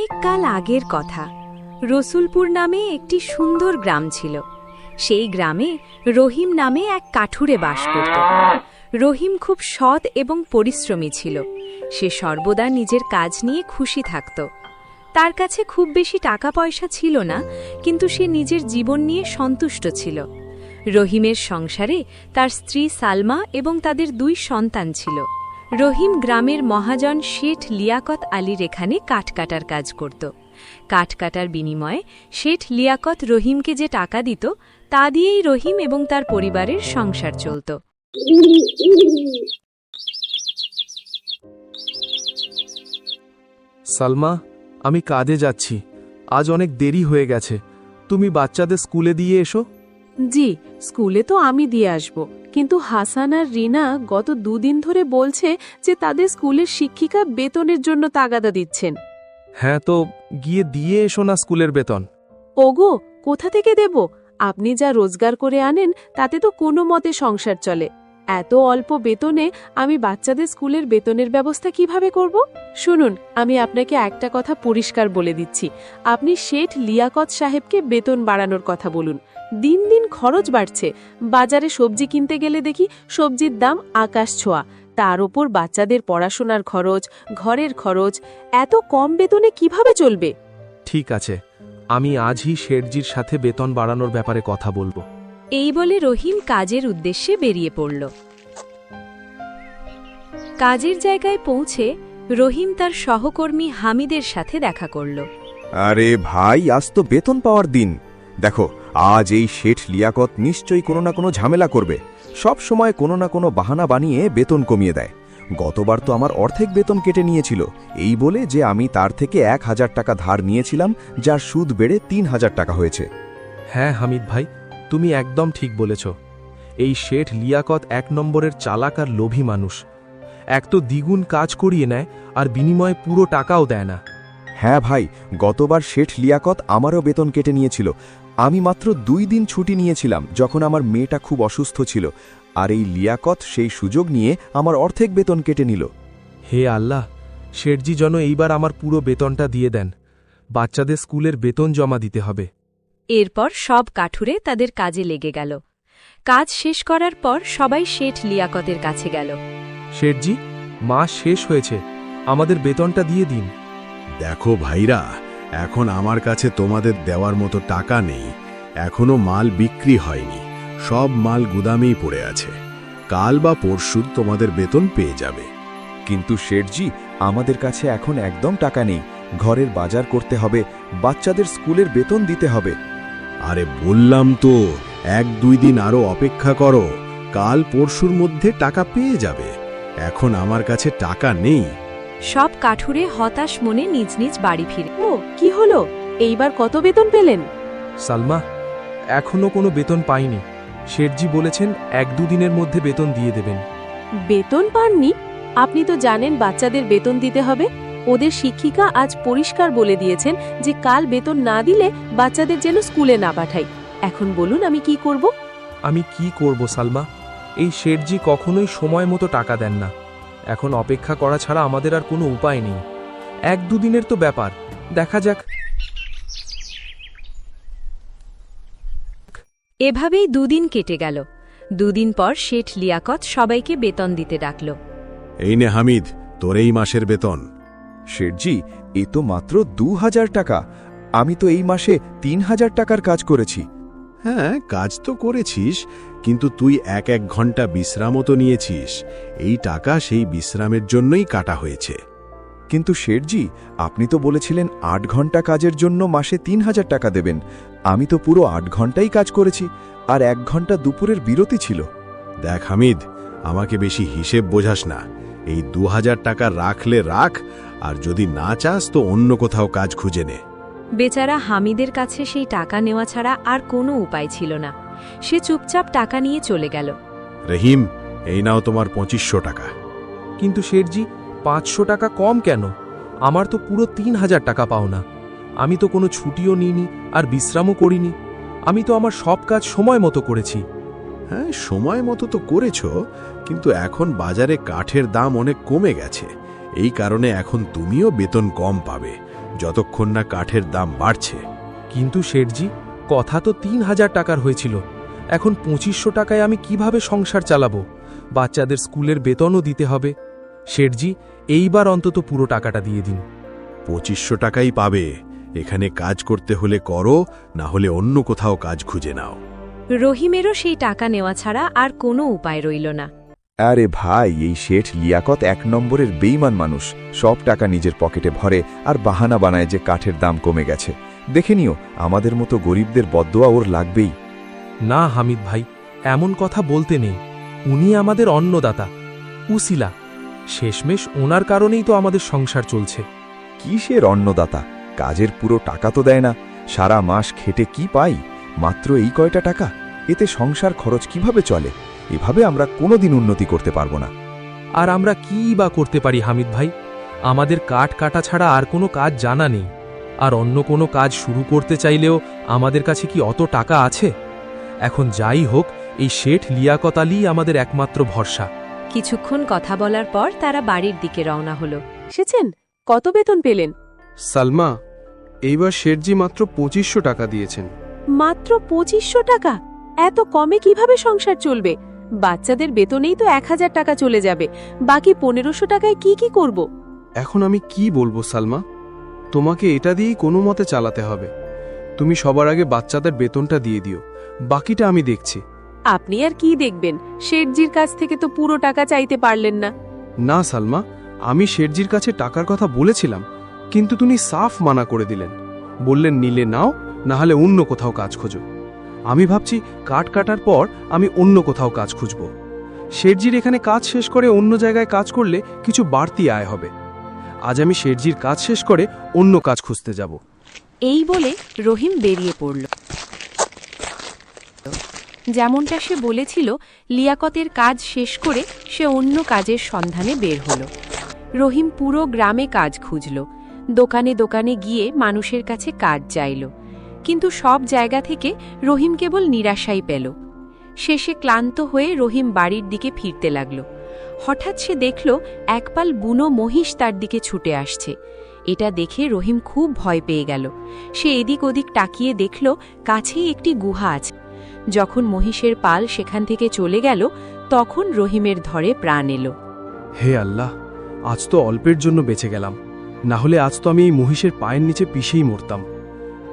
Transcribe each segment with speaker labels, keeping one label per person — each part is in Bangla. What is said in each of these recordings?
Speaker 1: অনেক কাল আগের কথা। রসুলপুর নামে একটি সুন্দর গ্রাম ছিল। সেই গ্রামে রহিম নামে এক কাঠুরে বাস করত। রহিম খুব সৎ এবং পরিশ্রমী ছিল। সে সর্বদা নিজের কাজ নিয়ে খুশি থাকত। তার কাছে খুব বেশি টাকা পয়সা ছিল না, কিন্তু সে নিজের জীবন নিয়ে সন্তুষ্ট ছিল। রহিমের সংসারে তার স্ত্রী সালমা এবং তাদের 2 সন্তান ছিল। রহিম গ্রামের মহাজন শেঠ লিয়াকত আলীর এখানে কাঠ কাটার কাজ করত। কাঠ কাটার বিনিময়ে শেঠ লিয়াকত রহিমকে যে টাকা দিত, তা দিয়েই রহিম এবং তার পরিবারের সংসার চলত।
Speaker 2: সালমা, আমি কাজে যাচ্ছি। আজ অনেক দেরি হয়ে গেছে। তুমি বাচ্চাদের স্কুলে দিয়ে এসো।
Speaker 3: জি, স্কুলে তো আমি দিয়ে আসব, কিন্তু হাসান আর রিনা গত 2 দিন ধরে বলছে যে তাদের স্কুলের শিক্ষিকা বেতনের জন্য তাগাদা দিচ্ছেন।
Speaker 2: হ্যাঁ, তো গিয়ে দিয়ে এসো না স্কুলের বেতন।
Speaker 3: ওগো, কোথা থেকে দেব? আপনি যা রোজগার করে আনেন তাতে তো কোনো মতে সংসার চলে। এত অল্প বেতনে আমি বাচ্চাদের স্কুলের বেতনের ব্যবস্থা কিভাবে করব? শুনুন, আমি আপনাকে একটা কথা পরিষ্কার বলে দিচ্ছি। আপনি শেঠ লিয়াকত সাহেবকে বেতন বাড়ানোর কথা বলুন। দিন দিন খরচ বাড়ছে। বাজারে সবজি কিনতে গেলে দেখি সবজির দাম আকাশ ছোঁয়া। তার ওপর বাচ্চাদের পড়াশোনার খরচ, ঘরের খরচ। এত কম বেতনে কিভাবে চলবে?
Speaker 2: ঠিক আছে, আমি আজই শেঠজির সাথে বেতন বাড়ানোর ব্যাপারে কথা বলবো।
Speaker 1: এই বলে রহিম কাজের উদ্দেশ্যে বেরিয়ে পড়ল। কাজের জায়গায় পৌঁছে রহিম তার সহকর্মী হামিদের সাথে দেখা করল।
Speaker 4: আরে ভাই, আজ তো বেতন পাওয়ার দিন। দেখো, আজ এই শেঠ লিয়াকত নিশ্চয়ই কোনো না কোনো ঝামেলা করবে। সব সময় কোনো না কোনো বাহানা বানিয়ে বেতন কমিয়ে দেয়। গতবার তো আমার অর্ধেক বেতন কেটে নিয়েছিল, এই বলে যে আমি তার থেকে 1000 টাকা ধার নিয়েছিলাম, যার সুদ বেড়ে 3000 টাকা হয়েছে।
Speaker 2: হ্যাঁ হামিদ ভাই, তুমি একদম ঠিক বলেছ। এই শেঠ লিয়াকত 1 নম্বরের চালাক আর লোভী মানুষ। এক তো দ্বিগুণ কাজ করিয়ে নেয়, আর বিনিময়ে পুরো টাকাও দেয় না।
Speaker 4: হ্যাঁ ভাই, গতবার শেঠ লিয়াকত আমারও বেতন কেটে নিয়েছিল। আমি মাত্র 2 দিন ছুটি নিয়েছিলাম, যখন আমার মেয়েটা খুব অসুস্থ ছিল, আর এই লিয়াকত সেই সুযোগ নিয়ে আমার অর্ধেক বেতন কেটে নিল।
Speaker 2: হে আল্লাহ, শেঠজি যেন এইবার আমার পুরো বেতনটা দিয়ে দেন। বাচ্চাদের স্কুলের বেতন জমা দিতে হবে।
Speaker 1: এরপর সব কাঠুরে তাদের কাজে লেগে গেল। কাজ শেষ করার পর সবাই শেঠ লিয়াকতের কাছে গেল।
Speaker 2: শেঠজি, মাস শেষ হয়েছে, আমাদের বেতনটা দিয়ে দিন।
Speaker 5: দেখো ভাইরা, এখন আমার কাছে তোমাদের দেওয়ার মতো টাকা নেই। এখনো মাল বিক্রি হয়নি, সব মাল গুদামেই পড়ে আছে। কাল বা পরশু তোমাদের বেতন পেয়ে যাবে।
Speaker 4: কিন্তু শেঠজি, আমাদের কাছে এখন একদম টাকা নেই। ঘরের বাজার করতে হবে, বাচ্চাদের স্কুলের বেতন দিতে হবে।
Speaker 5: আরে বললাম তো, 1-2 দিন আরো অপেক্ষা করো। কাল পরশুর মধ্যে টাকা পেয়ে যাবে। এখন আমার কাছে টাকা নেই।
Speaker 1: সব কাঠুরে হতাশ মনে নিজ নিজ বাড়ি ফিরে।
Speaker 3: ও, কি হলো? এইবার কত বেতন পেলেন?
Speaker 2: সালমা, এখনো কোনো বেতন পাইনি। শেঠজি বলেছেন 1-2 দিনের মধ্যে বেতন দিয়ে দেবেন।
Speaker 3: বেতন পাননি? আপনি তো জানেন বাচ্চাদের বেতন দিতে হবে। ওদের শিক্ষিকা আজ পরিষ্কার বলে দিয়েছেন যে কাল বেতন না দিলে বাচ্চাদের যেন স্কুলে না পাঠাই। এখন বলুন, আমি কি করব?
Speaker 2: আমি কি করব সালমা? এই শেঠজি কখনোই সময় মতো টাকা দেন না। এখন অপেক্ষা করা ছাড়া আমাদের আর কোনো উপায় নেই। 1-2 দিনের তো ব্যাপার, দেখা যাক।
Speaker 1: এভাবেই 2 দিন কেটে গেল। 2 দিন পর শেঠ লিয়াকত সবাইকে বেতন দিতে ডাকল।
Speaker 5: এই নে হামিদ, তোর এই মাসের বেতন।
Speaker 4: শেঠজি, এ তো মাত্র 2000 টাকা। আমি তো এই মাসে 3000 টাকার কাজ করেছি।
Speaker 5: হ্যাঁ, কাজ তো করেছিস, কিন্তু তুই 1 ঘন্টা বিশ্রামও তো নিয়েছিস। এই টাকা সেই বিশ্রামের জন্যই কাটা হয়েছে।
Speaker 4: কিন্তু শেঠজি, আপনি তো বলেছিলেন 8 ঘন্টা কাজের জন্য মাসে 3000 টাকা দেবেন। আমি তো পুরো 8 ঘন্টাই কাজ করেছি, আর 1 ঘন্টা দুপুরের বিরতি ছিল।
Speaker 5: দেখ হামিদ, আমাকে বেশি হিসেব বোঝাস না। এই 2000 টাকা রাখলে রাখ, আর যদি না চাস তো অন্য কোথাও কাজ খুঁজে নে।
Speaker 1: বেচারা হামিদের কাছে সেই টাকা নেওয়া ছাড়া আর কোনো উপায় ছিল না। সে চুপচাপ টাকা নিয়ে চলে গেল।
Speaker 5: রহিম, এই নাও তোমার 2500 টাকা।
Speaker 2: কিন্তু শেঠজি, 500 টাকা কম কেন? আমার তো পুরো 3000 টাকা পাও না। আমি তো কোনো ছুটিও নিইনি আর বিশ্রামও করিনি। আমি তো আমার সব কাজ সময় মতো করেছি।
Speaker 5: হ্যাঁ, সময় মতো তো করেছ, কিন্তু এখন বাজারে কাঠের দাম অনেক কমে গেছে। এই কারণে এখন তুমিও বেতন কম পাবে যতক্ষণ না কাঠের দাম বাড়ছে।
Speaker 2: কিন্তু শেঠজি, কথা তো ৩,০০০ টাকার হয়েছিল, এখন ২৫০০ টাকায় আমি কিভাবে সংসার চালাবো? বাচ্চাদের স্কুলের বেতনও দিতে হবে। শেঠজি, এইবার অন্তত পুরো টাকাটা দিয়ে দিন।
Speaker 5: ২৫০০ টাকাই পাবে। এখানে কাজ করতে হলে করো, না হলে অন্য কোথাও কাজ খুঁজে নাও।
Speaker 1: রহিমেরও সেই টাকা নেওয়া ছাড়া আর কোনো উপায় রইল না।
Speaker 4: আরে ভাই, এই শেঠ লিয়াকত ১ নম্বরের বেইমান মানুষ। সব টাকা নিজের পকেটে ভরে আর বাহানা বানায় যে কাঠের দাম কমে গেছে। দেখে নিও, আমাদের মতো গরিবদের বদদোয়া ওর লাগবেই।
Speaker 2: না হামিদ ভাই, এমন কথা বলতে নেই। উনি আমাদের অন্নদাতা, উসিলা। শেষমেশ ওনার কারণেই তো আমাদের সংসার চলছে।
Speaker 4: কিসের অন্নদাতা? কাজের পুরো টাকা তো দেয় না। সারা মাস খেটে কি পাই? মাত্র এই কয়টা টাকা। এতে সংসার খরচ কিভাবে চলে? এভাবে আমরা কোনোদিন উন্নতি করতে পারবো না।
Speaker 2: আর আমরা কী বা করতে পারি হামিদ ভাই? আমাদের কাঠ কাটা ছাড়া আর কোনো কাজ জানা নেই। আর অন্য কোনো কাজ শুরু করতে চাইলেও আমাদের কাছে কি অত টাকা আছে? এখন যাই হোক, এই শেঠ লিয়াকত আলী আমাদের একমাত্র ভরসা।
Speaker 1: কিছুক্ষণ কথা বলার পর তারা বাড়ির দিকে রওনা হলো।
Speaker 3: এসেছেন? কত বেতন পেলেন?
Speaker 6: সালমা, এইবার শেঠজি মাত্র ২৫০০ টাকা দিয়েছেন।
Speaker 3: মাত্র ২৫০০ টাকা? এত কমে কিভাবে সংসার চলবে? বাচ্চাদের বেতনেই তো ১,০০০ টাকা চলে যাবে। বাকি ১৫০০ টাকায় কি কি করব?
Speaker 6: এখন আমি কি বলবো সালমা? তোমাকে এটা দিয়েই কোনো মতে চালাতে হবে। তুমি সবার আগে বাচ্চাদের বেতনটা দিয়ে দিও, বাকিটা আমি দেখছি।
Speaker 3: আপনি আর কি দেখবেন? শেঠজির কাছ থেকে তো পুরো টাকা চাইতে পারলেন না।
Speaker 6: না সালমা, আমি শেঠজির কাছে টাকার কথা বলেছিলাম, কিন্তু তুমি সাফ মানা করে দিলেন। বললেন নিলে নাও, না হলে অন্য কোথাও কাজ খোঁজো। আমি ভাবছি কাঠ কাটার পর আমি অন্য কোথাও কাজ খুঁজব। শেঠজির এখানে কাজ শেষ করে অন্য জায়গায় কাজ করলে কিছু বাড়তি আয় হবে। আজ আমি শেঠজির কাজ শেষ করে অন্য কাজ খুঁজতে যাব।
Speaker 1: এই বলে রহিম বেরিয়ে পড়ল। যেমনটা সে বলেছিল, লিয়াকতের কাজ শেষ করে সে অন্য কাজের সন্ধানে বের হল। রহিম পুরো গ্রামে কাজ খুঁজল, দোকানে দোকানে গিয়ে মানুষের কাছে কাজ চাইল, কিন্তু সব জায়গা থেকে রহিম কেবল নিরাশাই পেল। শেষে ক্লান্ত হয়ে রহিম বাড়ির দিকে ফিরতে লাগল। হঠাৎ সে দেখল একপাল বুনো মহিষ তার দিকে ছুটে আসছে। এটা দেখে রহিম খুব ভয় পেয়ে গেল। সে এদিক ওদিক তাকিয়ে দেখল কাছেই একটি গুহা আছে। যখন মহিষের পাল সেখান থেকে চলে গেল, তখন রহিমের ধরে প্রাণ এলো।
Speaker 6: হে আল্লাহ, আজ তো অল্পের জন্য বেঁচে গেলাম, না হলে আজ তো আমি এই মহিষের পায়ের নিচে পিষেই মরতাম।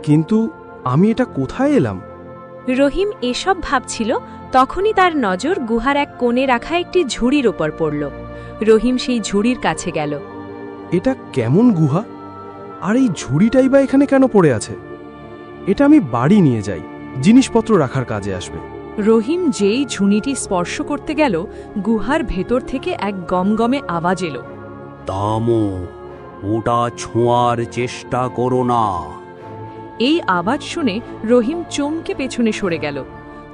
Speaker 6: কিন্তু আমি এটা কোথায় এলাম?
Speaker 1: রহিম এসব ভাবছিল, তখনই তার নজর গুহার এক কোণে রাখা একটি ঝুড়ির ওপর পড়ল। রহিম সেই ঝুড়ির কাছে গেল।
Speaker 6: এটা কেমন গুহা? আর এই ঝুড়িটাই বা এখানে কেন পড়ে আছে? এটা আমি বাড়ি নিয়ে যাই, জিনিসপত্র রাখার কাজে আসবে।
Speaker 7: রহিম যেই ঝুড়িটি স্পর্শ করতে গেল, গুহার ভেতর থেকে এক গমগমে আওয়াজ এলো।
Speaker 8: থামো, ওটা ছোঁয়ার চেষ্টা করো না।
Speaker 7: এই আওয়াজ শুনে রহিম চমকে পেছনে সরে গেল।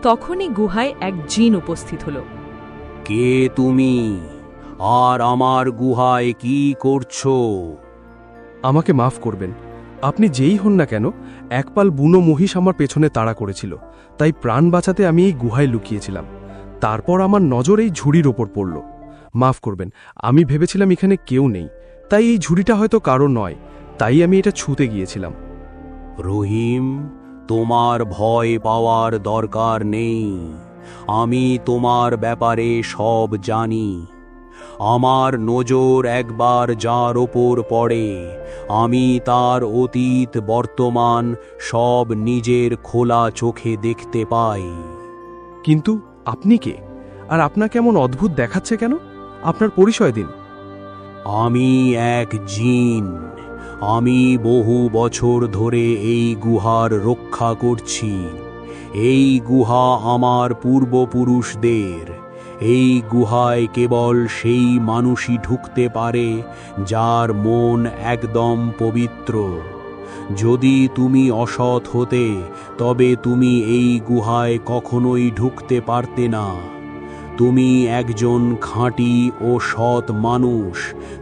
Speaker 7: তখনই গুহায় এক জিন উপস্থিত হল।
Speaker 8: কে তুমি? আর আমার গুহায় কি করছো?
Speaker 6: আমাকে মাফ করবেন, আপনি যেই হন না কেন, একপাল বুনো মহিষ আমার পেছনে তাড়া করেছিল, তাই প্রাণ বাঁচাতে আমি এই গুহায় লুকিয়েছিলাম। তারপর আমার নজর এই ঝুড়ির ওপর পড়ল। মাফ করবেন, আমি ভেবেছিলাম এখানে কেউ নেই, তাই এই ঝুড়িটা হয়তো কারো নয়, তাই আমি এটা ছুঁতে গিয়েছিলাম।
Speaker 8: রহিম, তোমার ভয় পাওয়ার দরকার নেই। আমি তোমার ব্যাপারে সব জানি। আমার নজর একবার যার ওপর পড়ে, আমি তার অতীত বর্তমান সব নিজের খোলা চোখে দেখতে পাই।
Speaker 6: কিন্তু আপনি কে? আর আপনাকে এমন অদ্ভুত দেখাচ্ছে কেন? আপনার পরিচয় দিন।
Speaker 8: আমি এক জিন। আমি বহু বছর ধরে এই গুহার রক্ষা করছি। এই গুহা আমার পূর্বপুরুষদের। এই গুহায় কেবল সেই মানুষই ঢুকতে পারে যার মন একদম পবিত্র। যদি তুমি অসৎ হতে, তবে তুমি এই গুহায় কখনোই ঢুকতে পারতে না। তুমি একজন খাঁটি ও সৎ মানুষ,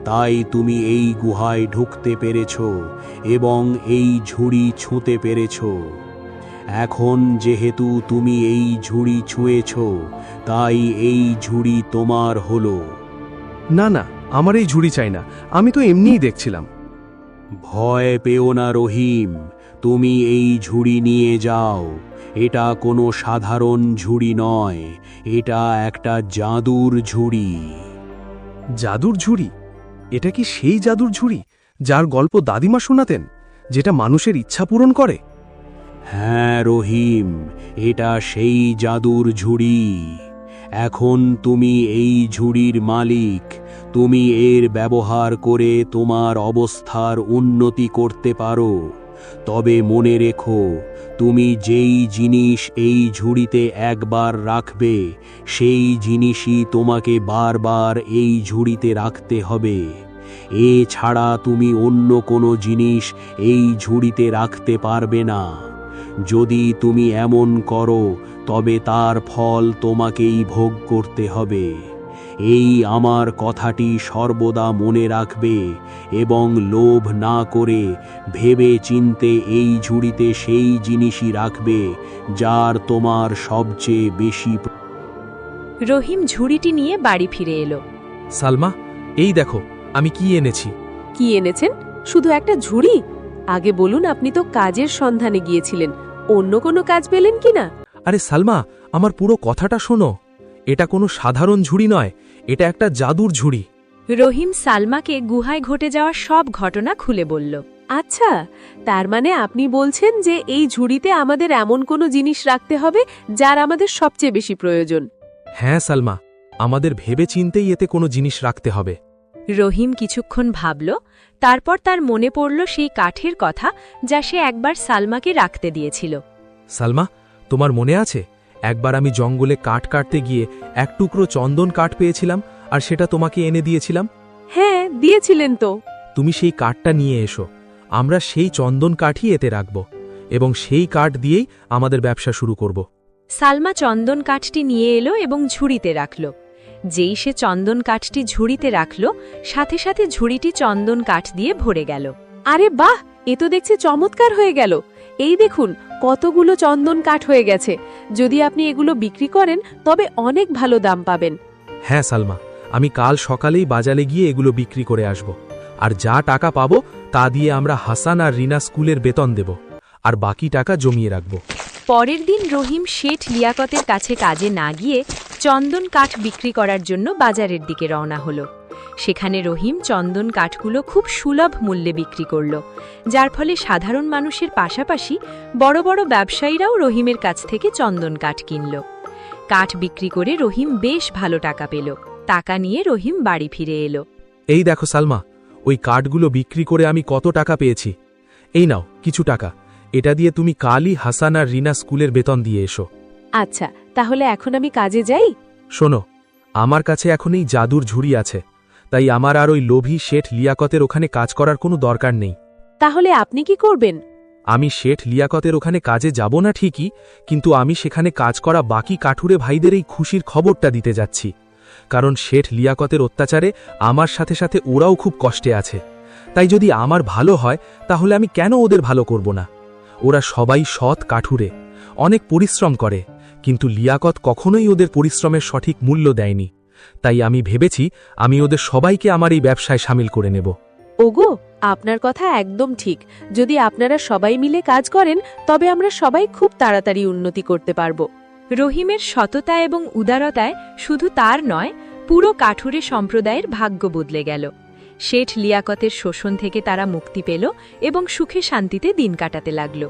Speaker 8: তাই তুমি এই গুহায় ঢুকতে পেরেছ এবং এই ঝুড়ি ছুঁতে পেরেছ। এখন যেহেতু তুমি এই ঝুড়ি ছুঁয়েছ, তাই এই ঝুড়ি তোমার হলো।
Speaker 6: না না, আমার এই ঝুড়ি চাই না, আমি তো এমনিই দেখছিলাম।
Speaker 8: ভয় পেও না রহিম, তুমি এই ঝুড়ি নিয়ে যাও। এটা কোনো সাধারণ ঝুড়ি নয়, এটা একটা জাদুর ঝুড়ি।
Speaker 6: জাদুর ঝুড়ি? এটা কি সেই জাদুর ঝুড়ি যার গল্প দাদিমা শোনাতেন, যেটা মানুষের ইচ্ছা পূরণ করে?
Speaker 8: হ্যাঁ রহিম, এটা সেই জাদুর ঝুড়ি। এখন তুমি এই ঝুড়ির মালিক, তুমি এর ব্যবহার করে তোমার অবস্থার উন্নতি করতে পারো। তবে মনে রেখো, তুমি যেই জিনিস এই ঝুড়িতে একবার রাখবে, সেই জিনিসই তোমাকে বারবার এই ঝুড়িতে রাখতে হবে। এছাড়া তুমি অন্য কোনো জিনিস এই ঝুড়িতে রাখতে পারবে না। যদি তুমি এমন করো, তবে তার ফল তোমাকেই ভোগ করতে হবে। এই আমার কথাটি সর্বদা মনে রাখবে এবং লোভ না করে ভেবে চিন্তে এই ঝুড়িতে সেই জিনিসই রাখবে যার তোমার সবচেয়ে বেশি।
Speaker 1: রহিম ঝুড়িটি নিয়ে বাড়ি ফিরে এলো।
Speaker 2: সালমা, এই দেখো আমি কি এনেছি।
Speaker 3: কি এনেছেন? শুধু একটা ঝুড়ি? আগে বলুন, আপনি তো কাজের সন্ধানে গিয়েছিলেন, অন্য কোনো কাজ পেলেন কিনা?
Speaker 2: আরে সালমা, আমার পুরো কথাটা শোনো। এটা কোনো সাধারণ ঝুড়ি নয়, এটা একটা জাদুর ঝুড়ি।
Speaker 1: রহিম সালমাকে গুহায় ঘটে যাওয়া সব ঘটনা খুলে বলল।
Speaker 3: আচ্ছা, তার মানে আপনি বলছেন যে এই ঝুড়িতে আমাদের এমন কোনো জিনিস রাখতে হবে যার আমাদের সবচেয়ে বেশি প্রয়োজন।
Speaker 2: হ্যাঁ সালমা, আমাদের ভেবে চিন্তেই এতে কোনো জিনিস রাখতে হবে।
Speaker 1: রহিম কিছুক্ষণ ভাবল, তারপর তার মনে পড়ল সেই কাঠের কথা যা সে একবার সালমাকে রাখতে দিয়েছিল।
Speaker 2: সালমা, তোমার মনে আছে একবার আমি জঙ্গলে কাঠ কাটতে গিয়ে এক টুকরো চন্দন কাঠ পেয়েছিলাম আর সেটা তোমাকে এনে দিয়েছিলাম?
Speaker 3: হ্যাঁ, দিয়েছিলেন তো।
Speaker 2: তুমি সেই কাঠটা নিয়ে এসো, আমরা সেই চন্দন কাঠই এতে রাখব এবং সেই কাঠ দিয়েই আমাদের ব্যবসা শুরু করব।
Speaker 1: সালমা চন্দন কাঠটি নিয়ে এলো এবং ঝুড়িতে রাখল। যেই সে চন্দন কাঠটি ঝুড়িতে রাখল, সাথে সাথে ঝুড়িটি চন্দন কাঠ দিয়ে ভরে গেল।
Speaker 3: আরে বাহ, এ তো দেখছি চমৎকার হয়ে গেল। এই দেখুন, কতগুলো চন্দন কাঠ হয়ে গেছে। যদি আপনি এগুলো বিক্রি করেন তবে অনেক ভালো দাম পাবেন।
Speaker 2: হ্যাঁ সালমা, আমি কাল সকালেই বাজারে গিয়ে এগুলো বিক্রি করে আসব, আর যা টাকা পাবো তা দিয়ে আমরা হাসান আর রিনা স্কুলের বেতন দেব, আর বাকি টাকা জমিয়ে রাখব।
Speaker 1: পরের দিন রহিম শেঠ লিয়াকতের কাছে কাজে না গিয়ে চন্দন কাঠ বিক্রি করার জন্য বাজারের দিকে রওনা হল। সেখানে রহিম চন্দন কাঠগুলো খুব সুলভ মূল্যে বিক্রি করল, যার ফলে সাধারণ মানুষের পাশাপাশি বড় বড় ব্যবসায়ীরাও রহিমের কাছ থেকে চন্দন কাঠ কিনল। কাঠ বিক্রি করে রহিম বেশ ভালো টাকা পেল। টাকা নিয়ে রহিম বাড়ি ফিরে এলো।
Speaker 2: এই দেখো সালমা, ওই কাঠগুলো বিক্রি করে আমি কত টাকা পেয়েছি। এই নাও কিছু টাকা, এটা দিয়ে তুমি কালই হাসান আর রিনা স্কুলের বেতন দিয়ে এসো।
Speaker 3: আচ্ছা, তাহলে এখন আমি কাজে যাই।
Speaker 2: শোনো, আমার কাছে এখন এই জাদুর ঝুড়ি আছে, তাই আমার আর ওই লোভী শেঠ লিয়াকতের ওখানে কাজ করার কোনো দরকার নেই।
Speaker 3: তাহলে আপনি কি করবেন?
Speaker 2: আমি শেঠ লিয়াকতের ওখানে কাজে যাব না ঠিকই, কিন্তু আমি সেখানে কাজ করা বাকি কাঠুরে ভাইদের এই খুশির খবরটা দিতে যাচ্ছি। কারণ শেঠ লিয়াকতের অত্যাচারে আমার সাথে সাথে ওরাও খুব কষ্টে আছে। তাই যদি আমার ভালো হয় তাহলে আমি কেন ওদের ভালো করব না? ওরা সবাই সৎ কাঠুরে, অনেক পরিশ্রম করে, কিন্তু লিয়াকত কখনোই ওদের পরিশ্রমের সঠিক মূল্য দেয়নি। তাই আমি ভেবেছি আমি ওদের সবাইকে আমার এই ব্যবসায় সামিল করে নেব।
Speaker 3: ওগো, আপনার কথা একদম ঠিক। যদি আপনারা সবাই মিলে কাজ করেন তবে আমরা সবাই খুব তাড়াতাড়ি উন্নতি করতে পারব।
Speaker 1: রহিমের সততা এবং উদারতায় শুধু তার নয়, পুরো কাঠুরে সম্প্রদায়ের ভাগ্য বদলে গেল। শেঠ লিয়াকতের শোষণ থেকে তারা মুক্তি পেল এবং সুখে শান্তিতে দিন কাটাতে লাগল।